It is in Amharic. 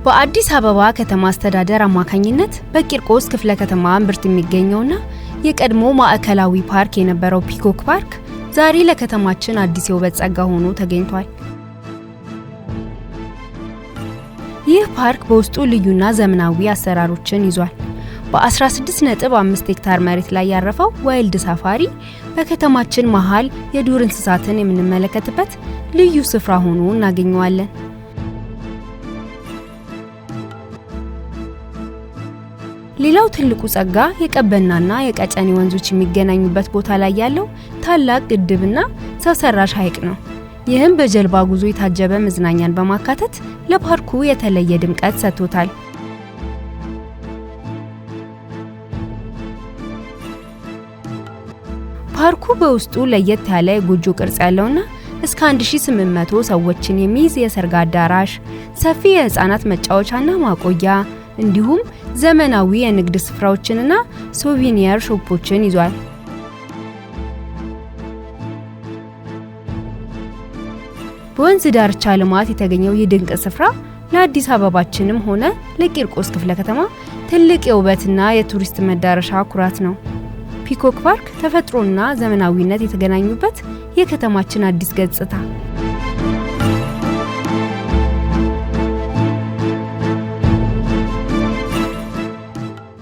በአዲስ አበባ ከተማ አስተዳደር አማካኝነት በቂርቆስ ክፍለ ከተማ እምብርት የሚገኘውና የቀድሞ ማዕከላዊ ፓርክ የነበረው ፒኮክ ፓርክ ዛሬ ለከተማችን አዲስ የውበት ጸጋ ሆኖ ተገኝቷል። ይህ ፓርክ በውስጡ ልዩና ዘመናዊ አሰራሮችን ይዟል። በ16.5 ሄክታር መሬት ላይ ያረፈው ዋይልድ ሳፋሪ በከተማችን መሃል የዱር እንስሳትን የምንመለከትበት ልዩ ስፍራ ሆኖ እናገኘዋለን። ሌላው ትልቁ ጸጋ የቀበናና የቀጨኔ ወንዞች የሚገናኙበት ቦታ ላይ ያለው ታላቅ ግድብና ሰው ሰራሽ ሐይቅ ነው። ይህም በጀልባ ጉዞ የታጀበ መዝናኛን በማካተት ለፓርኩ የተለየ ድምቀት ሰጥቶታል። ፓርኩ በውስጡ ለየት ያለ የጎጆ ቅርጽ ያለውና እስከ 1800 ሰዎችን የሚይዝ የሰርግ አዳራሽ፣ ሰፊ የህፃናት መጫወቻና ማቆያ እንዲሁም ዘመናዊ የንግድ ስፍራዎችንና ሶቪኒየር ሾፖችን ይዟል። በወንዝ ዳርቻ ልማት የተገኘው ይህ ድንቅ ስፍራ ለአዲስ አበባችንም ሆነ ለቂርቆስ ክፍለ ከተማ ትልቅ የውበትና የቱሪስት መዳረሻ ኩራት ነው። ፒኮክ ፓርክ ተፈጥሮና ዘመናዊነት የተገናኙበት የከተማችን አዲስ ገጽታ